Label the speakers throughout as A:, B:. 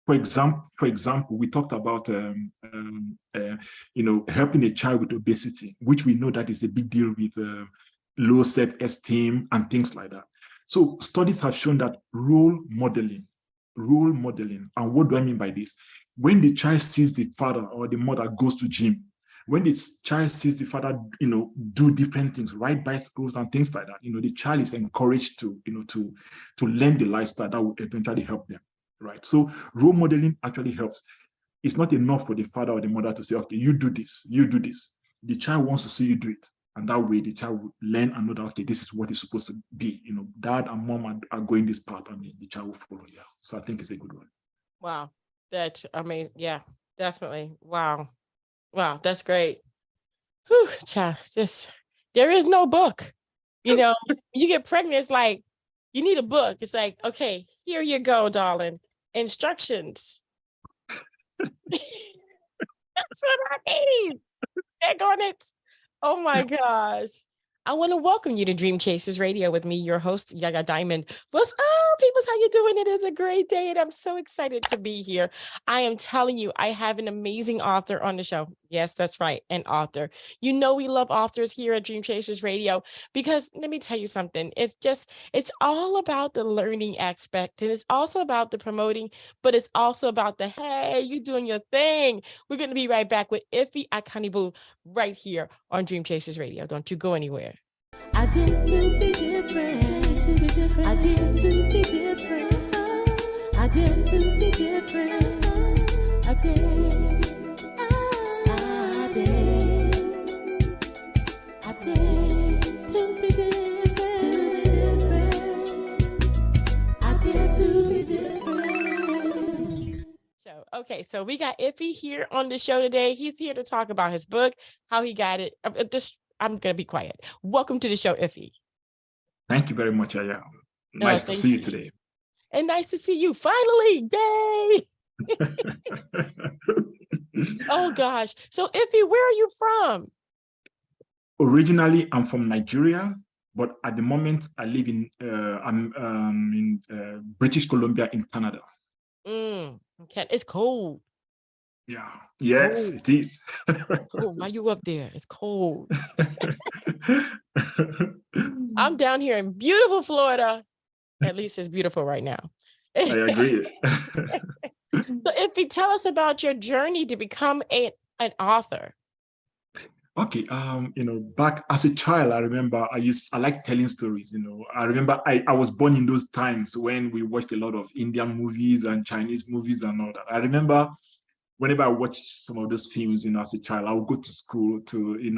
A: For example, we talked about helping a child with obesity, which we know that is a big deal with low self-esteem and things like that. So studies have shown that role modeling, and what do I mean by this? When the child sees the father or the mother goes to gym, when the child sees the father, do different things, ride bicycles and things like that, the child is encouraged to learn the lifestyle that will eventually help them, right? So role modeling actually helps. It's not enough for the father or the mother to say, okay, you do this, you do this. The child wants to see you do it. And that way the child will learn and know that, okay, this is what it's supposed to be. Dad and mom are going this path, and the child will follow. Yeah. So I think it's a good one.
B: Wow. Yeah, definitely. Wow. That's great. Whew, child, there is no book. You get pregnant, it's like, you need a book. It's like, okay, here you go, darling. Instructions. That's what I need. Heck on it. Oh my gosh. I want to welcome you to Dream Chasers Radio with me, your host, Yaya Diamond. What's up, peoples? How you doing? It is a great day, and I'm so excited to be here. I am telling you, I have an amazing author on the show. Yes, that's right, an author. We love authors here at Dream Chasers Radio because let me tell you something. It's all about the learning aspect, and it's also about the promoting, but it's also about the, hey, you doing your thing. We're going to be right back with Ife Akanegbu right here on Dream Chasers Radio. Don't you go anywhere. I did to be different. I did to be different. I did to be different. I did. I did. I did to be different. I did to be different. So we got Ife here on the show today. He's here to talk about his book, how he got it. I'm going to be quiet. Welcome to the show, Ife.
A: Thank you very much, Yaya. Nice to see you today.
B: And nice to see you finally. Yay! Oh, gosh. So, Ife, where are you from?
A: Originally, I'm from Nigeria, but at the moment, I live in British Columbia in Canada.
B: Okay. It's cold.
A: Yeah. Yes, it is.
B: Cold. Why you up there? It's cold. I'm down here in beautiful Florida. At least it's beautiful right now.
A: I agree.
B: So Ife, tell us about your journey to become an author.
A: Okay, back as a child, I remember I like telling stories. I remember I was born in those times when we watched a lot of Indian movies and Chinese movies and all that. I remember whenever I watched some of those films, as a child, I would go to school,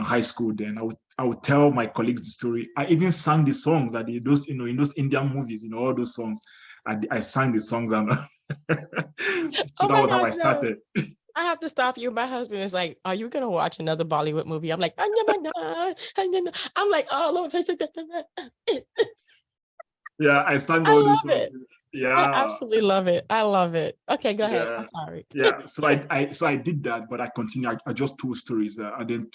A: high school. Then I would tell my colleagues the story. I even sang the songs that in those Indian movies, all those songs. I sang the songs, and so that was how I started.
B: I have to stop you. My husband is like, "Are you gonna watch another Bollywood movie?" I'm like, I'm like, oh Lord.
A: Yeah, I sang all these songs. Yeah,
B: I absolutely love it. I love it. Okay, go ahead. I'm sorry.
A: Yeah, so I did that, but I continued. I just told stories. And then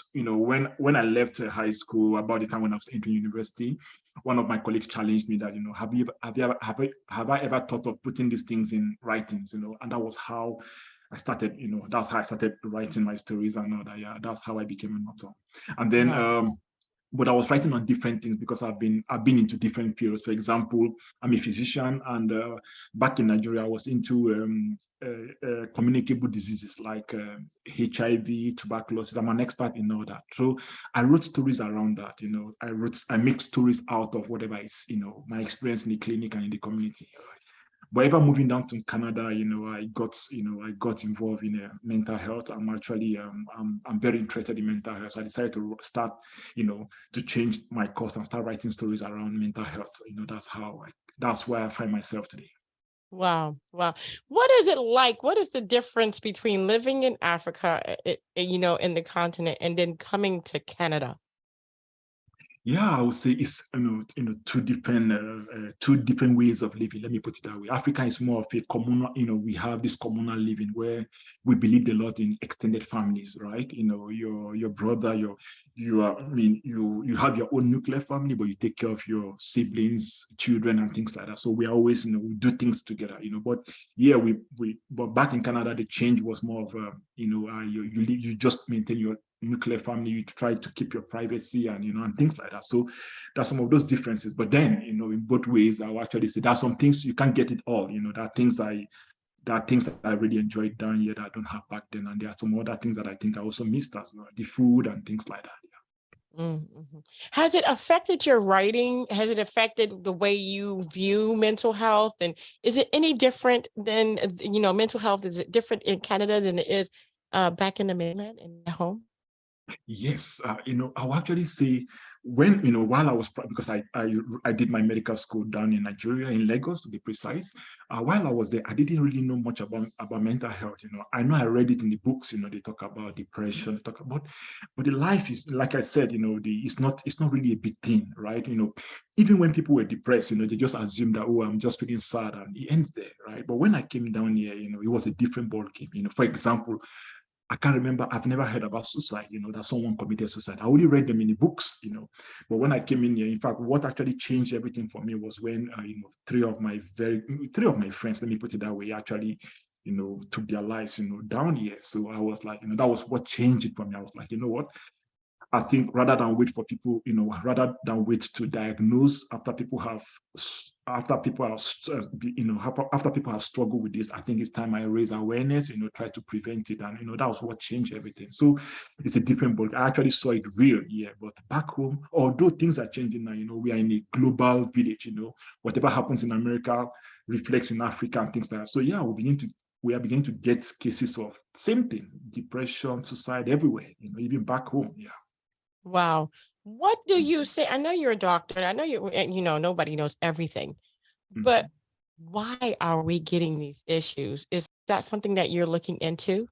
A: when I left high school, about the time when I was entering university, one of my colleagues challenged me that have I ever thought of putting these things in writings? And that was how I started. That's how I started writing my stories and all that. Yeah, that's how I became an author. And then but I was writing on different things because I've been into different fields. For example, I'm a physician, and back in Nigeria, I was into communicable diseases like HIV, tuberculosis. I'm an expert in all that. So I wrote stories around that. I make stories out of whatever is my experience in the clinic and in the community. But ever moving down to Canada, I got involved in mental health. I'm actually, I'm very interested in mental health. So I decided to start, to change my course and start writing stories around mental health. That's where I find myself today.
B: Wow. What is it like? What is the difference between living in Africa, in the continent, and then coming to Canada?
A: Yeah, I would say it's two different ways of living. Let me put it that way. Africa is more of a communal. We have this communal living where we believe a lot in extended families, right? Your brother, you have your own nuclear family, but you take care of your siblings, children, and things like that. So we are always, we do things together. But yeah, but back in Canada, the change was more of you just maintain your nuclear family, you try to keep your privacy and things like that. So there's some of those differences. But then, in both ways, I will actually say there's some things you can't get it all. There are things that I really enjoyed down here that I don't have back then. And there are some other things that I think I also missed as well. The food and things like that.
B: Mm-hmm. Has it affected your writing? Has it affected the way you view mental health? And is it any different than, mental health? Is it different in Canada than it is back in the mainland and at home?
A: Yes, I'll actually say while I was, because I did my medical school down in Nigeria, in Lagos to be precise. While I was there, I didn't really know much about mental health. I know I read it in the books. They talk about depression, they talk about, but the life is, like I said, it's not really a big thing, right? Even when people were depressed, they just assumed that, oh, I'm just feeling sad, and it ends there, right? But when I came down here, it was a different ball game. For example, I can't remember, I've never heard about suicide, that someone committed suicide. I only read them in the books. But when I came in here, in fact, what actually changed everything for me was when, three of my friends, let me put it that way, actually, took their lives, down here. So I was like, that was what changed it for me. I was like, you know what? I think rather than wait for people, rather than wait to diagnose after people have, after people have struggled with this, I think it's time I raise awareness, try to prevent it. And, that was what changed everything. So it's a different book. I actually saw it real, yeah. But back home, although things are changing now, we are in a global village, whatever happens in America reflects in Africa and things like that. So yeah, we are beginning to get cases of same thing, depression, suicide everywhere, even back home. Yeah.
B: Wow. What do you say? I know you're a doctor, and I know nobody knows everything, but
A: Mhm.
B: why are we getting these issues? Is that something that you're looking into?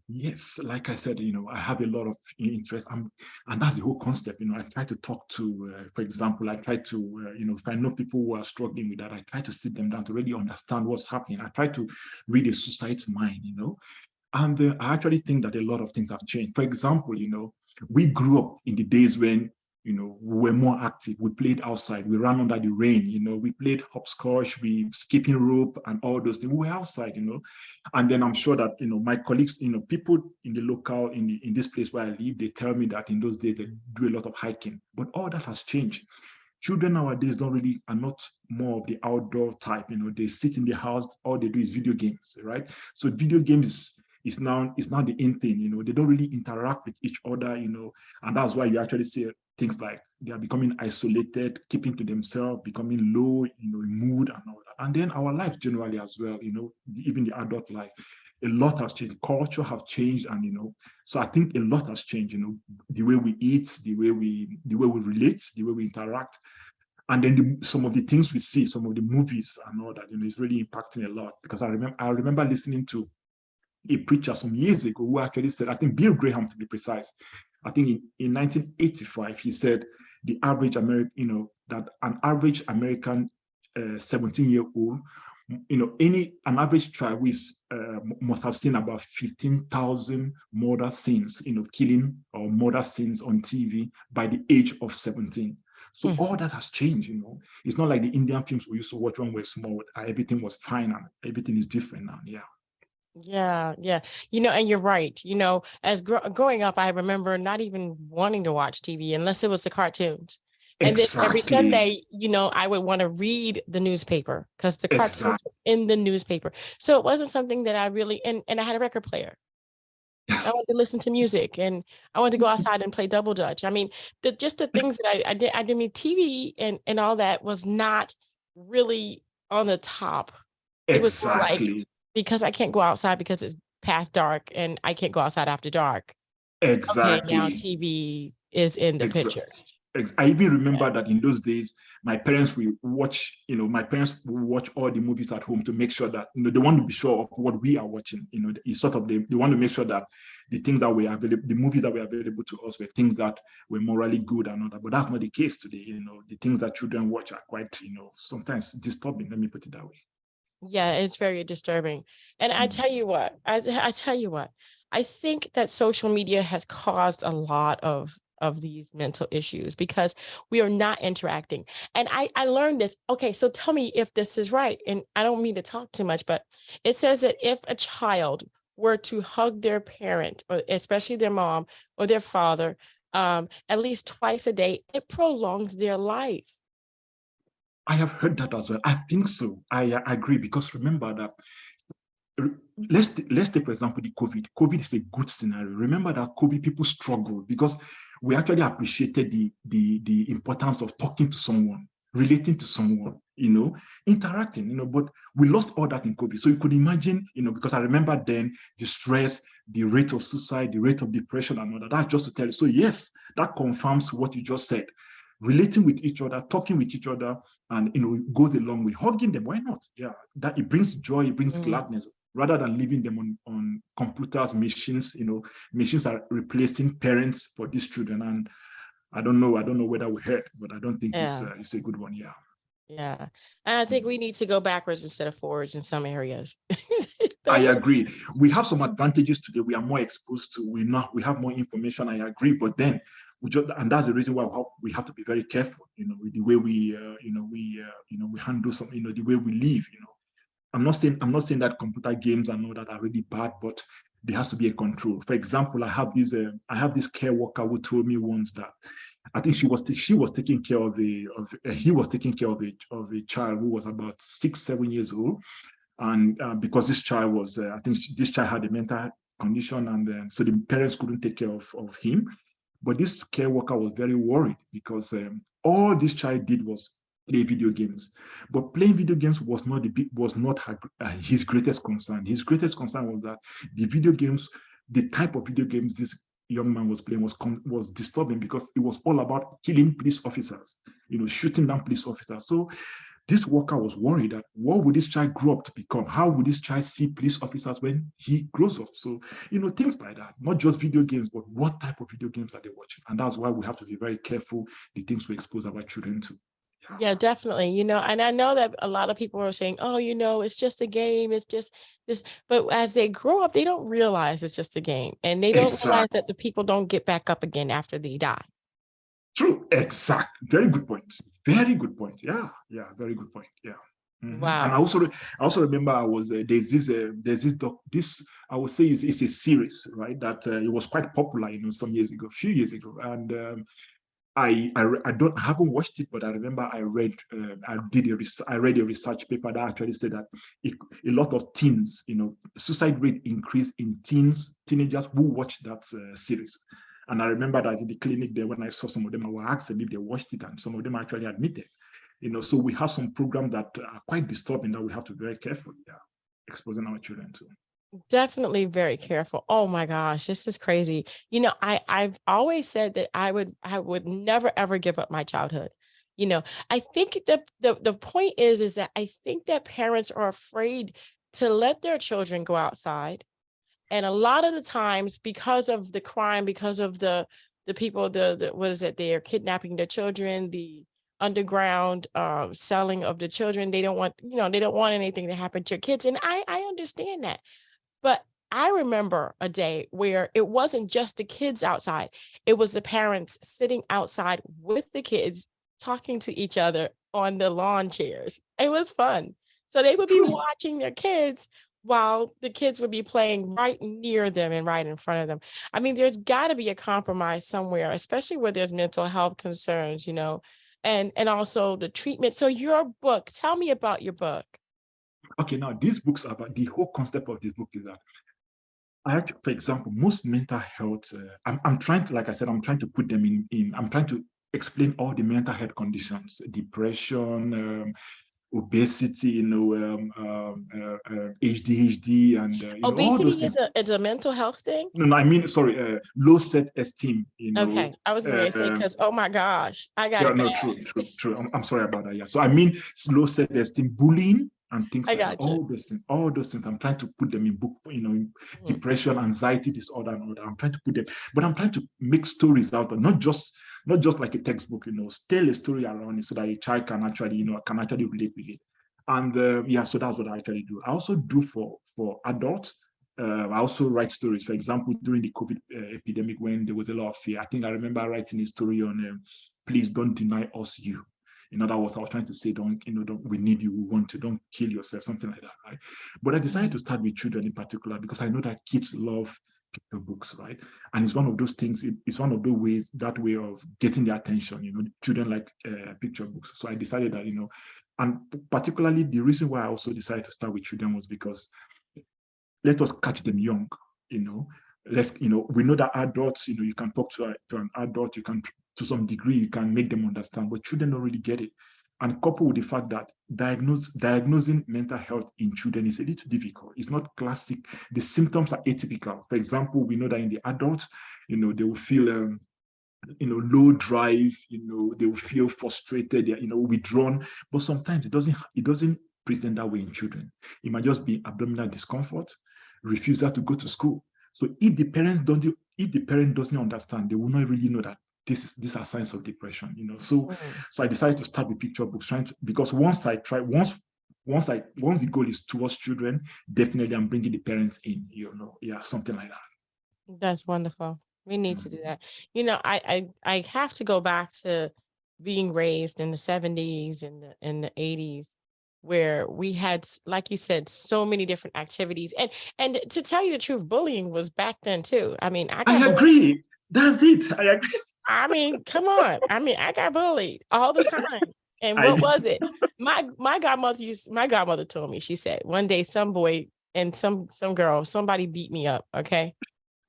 A: Yes, like I said, I have a lot of interest, and that's the whole concept. I try to talk to, for example, I try to, if I know people who are struggling with that, I try to sit them down to really understand what's happening. I try to read a society's mind, and I actually think that a lot of things have changed. For example, we grew up in the days when, we were more active. We played outside. We ran under the rain. We played hopscotch, we skipping rope, and all those things. We were outside. And then I'm sure that my colleagues, people in the local in this place where I live, they tell me that in those days they do a lot of hiking. But all that has changed. Children nowadays are not more of the outdoor type. They sit in the house. All they do is video games, right? So video games is now the in thing. They don't really interact with each other. And that's why you actually see things like they are becoming isolated, keeping to themselves, becoming low, in mood and all that. And then our life generally as well. Even the adult life, a lot has changed. Culture have changed, and so I think a lot has changed. The way we eat, the way we relate, the way we interact, and then some of the things we see, some of the movies and all that, is really impacting a lot. Because I remember listening to a preacher some years ago who actually said, I think Bill Graham to be precise, I think in 1985, he said the average American, that an average American 17-year-old, an average tribe must have seen about 15,000 murder scenes, killing or murder scenes on TV by the age of 17. So all that has changed. It's not like the Indian films we used to watch when we were small. Everything was fine and everything is different now. Yeah.
B: Yeah, yeah. And you're right. As growing up, I remember not even wanting to watch TV unless it was the cartoons. And then every
A: Exactly.
B: Sunday, I would want to read the newspaper because the cartoons
A: Exactly.
B: were in the newspaper. So it wasn't something that I really, and I had a record player. I wanted to listen to music, and I wanted to go outside and play double dutch. I mean, just the things that I did. I did mean TV and all that was not really on the top. It was more like,
A: Exactly.
B: because I can't go outside because it's past dark and I can't go outside after dark. Okay, now
A: Exactly.
B: TV is in the
A: Exactly.
B: picture.
A: I even remember that in those days, my parents will watch, my parents will watch all the movies at home to make sure that, they want to be sure of what we are watching. It's sort of, they want to make sure that the things that were available, the movies that were available to us were things that were morally good and all that. But that's not the case today. The things that children watch are quite, sometimes disturbing. Let me put it that way.
B: Yeah, it's very disturbing. And I tell you what, I tell you what, I think that social media has caused a lot of these mental issues because we are not interacting. And I learned this. Okay, so tell me if this is right. And I don't mean to talk too much, but it says that if a child were to hug their parent, or especially their mom or their father, at least twice a day, it prolongs their life.
A: I have heard that as well. I think so. I agree, because remember that, let's take for example the COVID. COVID is a good scenario. Remember that COVID, people struggled because we actually appreciated the importance of talking to someone, relating to someone, interacting, but we lost all that in COVID. So you could imagine, because I remember then the stress, the rate of suicide, the rate of depression and all that. That's just to tell you. So yes, that confirms what you just said. Relating with each other, talking with each other, and it goes along with hugging them. Why not? Yeah, that it brings joy, it brings gladness, rather than leaving them on computers, machines. Machines are replacing parents for these children, and I don't know whether we heard, but I don't think it's a good one. Yeah.
B: Yeah. And I think we need to go backwards instead of forwards in some areas.
A: I agree. We have some advantages today. We are more exposed to, we have more information. I agree. But then and that's the reason why we have to be very careful, with the way we handle some, the way we live, I'm not saying that computer games and all that are really bad, but there has to be a control. For example, I have this care worker who told me once that I think he was taking care of a child who was about 6-7 years old, and because this child was, I think this child had a mental condition, and so the parents couldn't take care of him. But this care worker was very worried because all this child did was play video games. But playing video games was not his greatest concern. His greatest concern was that the type of video games this young man was playing was disturbing, because it was all about killing police officers, shooting down police officers. So this worker was worried that what would this child grow up to become? How would this child see police officers when he grows up? So, things like that, not just video games, but what type of video games are they watching? And that's why we have to be very careful the things we expose our children to.
B: Yeah, definitely. And I know that a lot of people are saying, oh, it's just a game. It's just this. But as they grow up, they don't realize it's just a game. And they don't realize that the people don't get back up again after they die.
A: True. Exact. Very good point. Very good point. Yeah. Yeah. Very good point. Yeah. Mm-hmm. Wow. And I also remember there's this I would say it's a series, right? That it was quite popular, some years ago, a few years ago. And I haven't watched it, but I remember I read a research paper that actually said that a lot of teens, suicide rate increased in teenagers who watched that series. And I remember that in the clinic there, when I saw some of them, I was asked them if they watched it, and some of them actually admitted. So we have some programs that are quite disturbing that we have to be very careful, exposing our children to.
B: Definitely very careful. Oh my gosh, this is crazy. I've always said that I would never ever give up my childhood. I think that the point is that I think that parents are afraid to let their children go outside. And a lot of the times, because of the crime, because of the people, what is it? They are kidnapping the children, the underground selling of the children. They don't want, they don't want anything to happen to your kids. And I understand that. But I remember a day where it wasn't just the kids outside. It was the parents sitting outside with the kids, talking to each other on the lawn chairs. It was fun. So they would be watching their kids while the kids would be playing right near them and right in front of them. I mean, there's got to be a compromise somewhere, especially where there's mental health concerns, and also the treatment. So your book, tell me about your book.
A: Okay, now these books about the whole concept of this book is that for example, most mental health, I'm trying to, like I said, I'm trying to put them I'm trying to explain all the mental health conditions, depression, obesity, ADHD, and all those
B: Obesity
A: things.
B: is a mental health thing.
A: No, no, I mean, sorry, low self-esteem.
B: Okay, I was going to say because oh my gosh, I got
A: Yeah,
B: it
A: no,
B: bad.
A: true. I'm sorry about that. Yeah, so I mean, low self-esteem, bullying, and things
B: I
A: like that.
B: got you.
A: All those things. I'm trying to put them in book.
B: Mhm.
A: Depression, anxiety disorder, and all that. I'm trying to put them, but I'm trying to make stories out of not just like a textbook. Tell a story around it so that a child can actually relate with it. And yeah, so that's what I actually do. I also do for adults. I also write stories. For example, during the COVID epidemic, when there was a lot of fear, I think I remember writing a story on please don't deny us you. In other words, I was trying to say, we need you, we want to, don't kill yourself, something like that, right? But I decided to start with children in particular because I know that kids love picture books, right? And it's one of those things, it's one of those ways, that way of getting their attention, children like picture books. So I decided that, and particularly the reason why I also decided to start with children was because let us catch them young, you know. We know that adults, you can talk to an adult, you can, to some degree, you can make them understand, but children don't really get it. And coupled with the fact that diagnosing mental health in children is a little difficult. It's not classic. The symptoms are atypical. For example, we know that in the adults, they will feel low drive, they will feel frustrated, withdrawn. But sometimes it doesn't present that way in children. It might just be abdominal discomfort, refusal to go to school. So if the parent doesn't understand, they will not really know that these are signs of depression. So I decided to start with picture books, because once the goal is towards children, definitely I'm bringing the parents in, yeah, something like that.
B: That's wonderful. We need to do
A: Mhm.
B: that. I have to go back to being raised in the 70s and the 80s where we had, like you said, so many different activities. And to tell you the truth, bullying was back then too. I mean, I got
A: I
B: bullied.
A: agree. That's it. I agree.
B: I mean, come on. I mean, I got bullied all the time. And what
A: I
B: was it? My godmother told me, she said, one day some boy and some girl, somebody beat me up. Okay.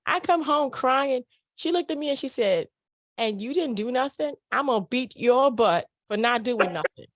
B: I come home crying. She looked at me and she said, and you didn't do nothing? I'm going to beat your butt for not doing nothing.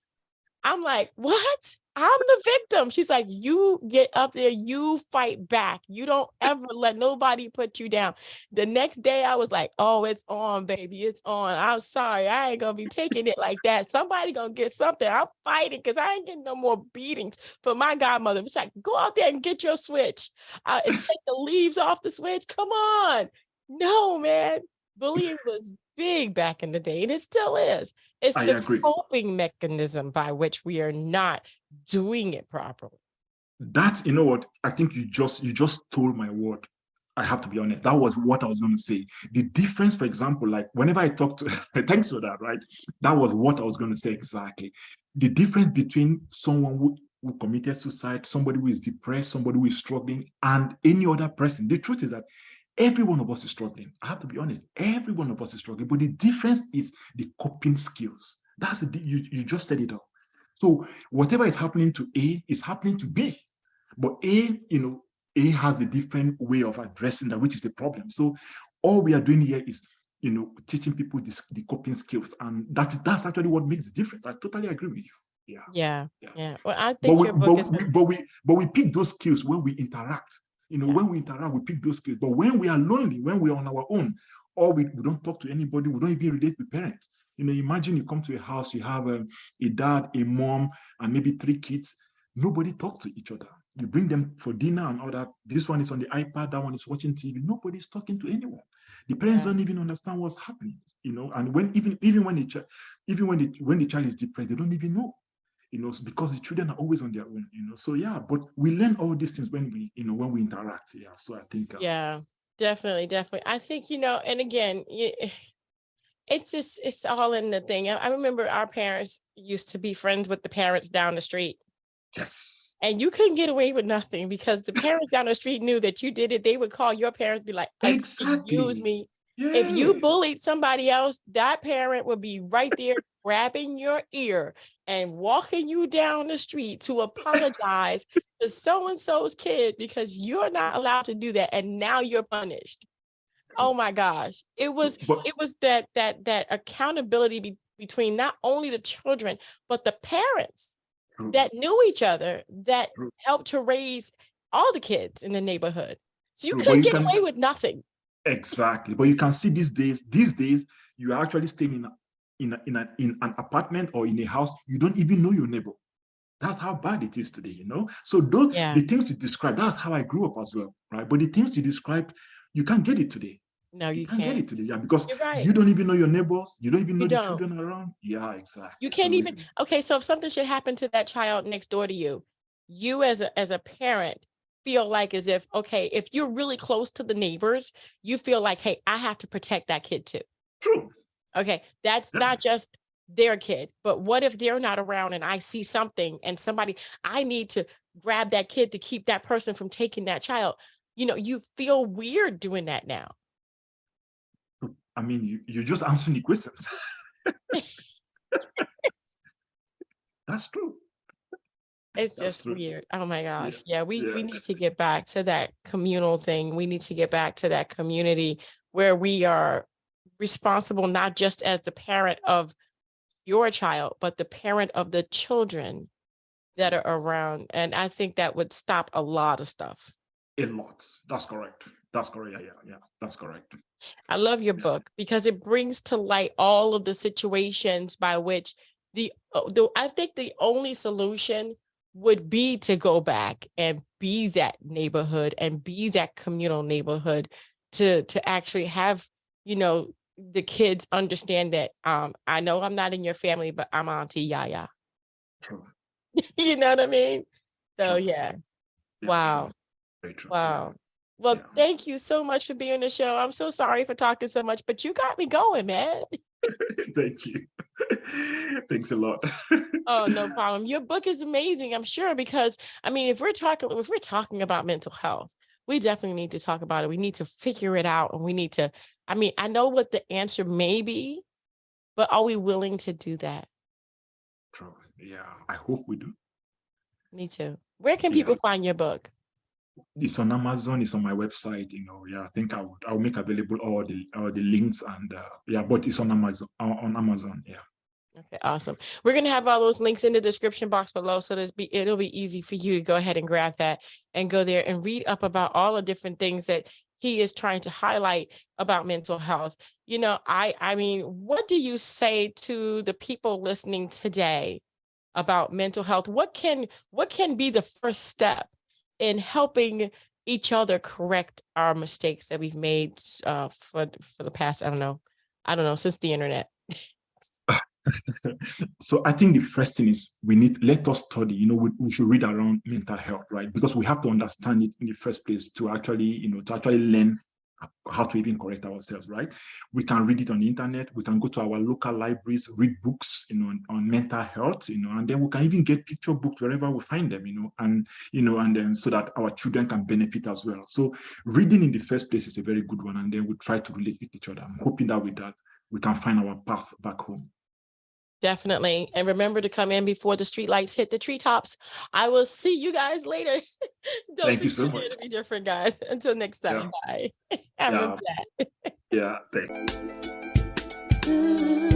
B: I'm like, what? I'm the victim. She's like, you get up there, you fight back. You don't ever let nobody put you down. The next day, I was like, oh, it's on, baby. It's on. I'm sorry. I ain't going to be taking it like that. Somebody going to get something. I'm fighting because I ain't getting no more beatings for my godmother. She's like, go out there and get your switch and take the leaves off the switch. Come on. No, man. Bullying was big back in the day, and it still is. It's
A: I
B: the
A: agree.
B: coping mechanism by which we are not doing it properly.
A: That, you know what? I think you just stole my word. I have to be honest. That was what I was going to say. The difference, for example, like whenever I talk to, thanks for that, right? That was what I was going to say exactly. The difference between someone who committed suicide, somebody who is depressed, somebody who is struggling, and any other person. The truth is that every one of us is struggling. I have to be honest. Every one of us is struggling. But the difference is the coping skills. You just said it all. So whatever is happening to A is happening to B. But A has a different way of addressing that, which is the problem. So all we are doing here is, teaching people the coping skills, and that's actually what makes the difference. I totally agree with you. Yeah,
B: Yeah.
A: yeah.
B: Yeah. Well, I
A: But
B: think
A: we
B: your
A: but
B: book is
A: we but we pick those skills when we interact.
B: yeah.
A: When we interact, we pick those skills. But when we are lonely, when we are on our own, or we don't talk to anybody, we don't even relate with parents. Imagine you come to a house, you have a dad, a mom, and maybe 3 kids. Nobody talks to each other. You bring them for dinner and all that. This one is on the iPad, that one is watching TV. Nobody's talking to anyone. The parents
B: Yeah.
A: don't even understand what's happening. And when even when the child is depressed, they don't even know. Because the children are always on their own. So yeah, but we learn all these things when we interact. Yeah. So I think
B: Yeah. Definitely. Definitely. I think, and again, it's all in the thing. I remember our parents used to be friends with the parents down the street.
A: yes,
B: And you couldn't get away with nothing because the parents down the street knew that you did it. They would call your parents, be like, excuse
A: exactly.
B: me. If you
A: Yes.
B: bullied somebody else, that parent would be right there grabbing your ear and walking you down the street to apologize to so-and-so's kid because you're not allowed to do that. And now you're punished. Oh my gosh. It was
A: But
B: it was that accountability between not only the children, but the parents. that knew each other, that
A: True.
B: helped to raise all the kids in the neighborhood. So you
A: True. But
B: couldn't
A: you
B: get
A: can
B: away with nothing.
A: exactly. But you can see these days, you are actually staying in an apartment or in a house. You don't even know your neighbor. That's how bad it is today, you know. So those
B: Yeah.
A: the things you describe, that's how I grew up as well, right? But the things you described, you can't get it today.
B: No,
A: You
B: you
A: can't get
B: can't.
A: it today, yeah, because
B: You're right.
A: you don't even know your neighbors, you don't even
B: You
A: know the
B: don't.
A: children around. Yeah,
B: You
A: exactly.
B: can't
A: So
B: even, okay, so if something should happen to that child next door to you, you as a parent feel like as if, okay, if you're really close to the neighbors, you feel like, hey, I have to protect that kid too.
A: true.
B: Okay, that's
A: Yeah,
B: not just their kid, but what if they're not around and I see something and somebody, I need to grab that kid to keep that person from taking that child. You know, you feel weird doing that now.
A: I mean, you just answering the questions. That's true.
B: It's
A: That's
B: just
A: true.
B: weird. Oh my
A: Yeah,
B: gosh. Yeah, we
A: yeah.
B: we need to get back to that communal thing. We need to get back to that community where we are responsible not just as the parent of your child, but the parent of the children that are around. And I think that would stop a lot of stuff.
A: A lot. That's correct. That's correct. Yeah, yeah, yeah. That's correct.
B: I love your
A: Yeah.
B: book because it brings to light all of the situations by which I think the only solution would be to go back and be that neighborhood and be that communal neighborhood to actually have, you know, the kids understand that I know I'm not in your family, but I'm Auntie Yaya.
A: True.
B: You know what I mean? So
A: True.
B: yeah.
A: Yeah, true.
B: Wow.
A: Very true. Yeah.
B: Wow. Well,
A: Yeah.
B: thank you so much for being on the show. I'm so sorry for talking so much, but you got me going, man.
A: Thank you. Thanks a lot.
B: Oh, no problem. Your book is amazing, I'm sure, because I mean, if we're talking about mental health, we definitely need to talk about it. We need to figure it out and we need to, I mean, I know what the answer may be, but are we willing to do that?
A: True. Yeah. I hope we do.
B: Me too. Where can
A: Yeah.
B: people find your book?
A: It's on Amazon. It's on my website. You know. Yeah. I think I'll make available all the links and yeah. But it's on Amazon. On Amazon. Yeah.
B: Okay, awesome. We're gonna have all those links in the description box below, so it'll be easy for you to go ahead and grab that and go there and read up about all the different things that he is trying to highlight about mental health. You know, I mean, what do you say to the people listening today about mental health? What can be the first step in helping each other correct our mistakes that we've made for the past, I don't know, since the internet?
A: So I think the first thing is let us study. You know, we should read around mental health, right? Because we have to understand it in the first place to actually, to actually learn how to even correct ourselves, right? We can read it on the internet. We can go to our local libraries, read books, on mental health, and then we can even get picture books wherever we find them, and then so that our children can benefit as well. So reading in the first place is a very good one, and then we try to relate with each other. I'm hoping that with that we can find our path back home.
B: Definitely. And remember to come in before the street lights hit the treetops. I will see you guys later. Don't
A: Thank you
B: be
A: so
B: scared
A: much.
B: to be different, guys. Until next
A: Yeah,
B: time. Bye. I remember
A: yeah,
B: that.
A: yeah. Thank you.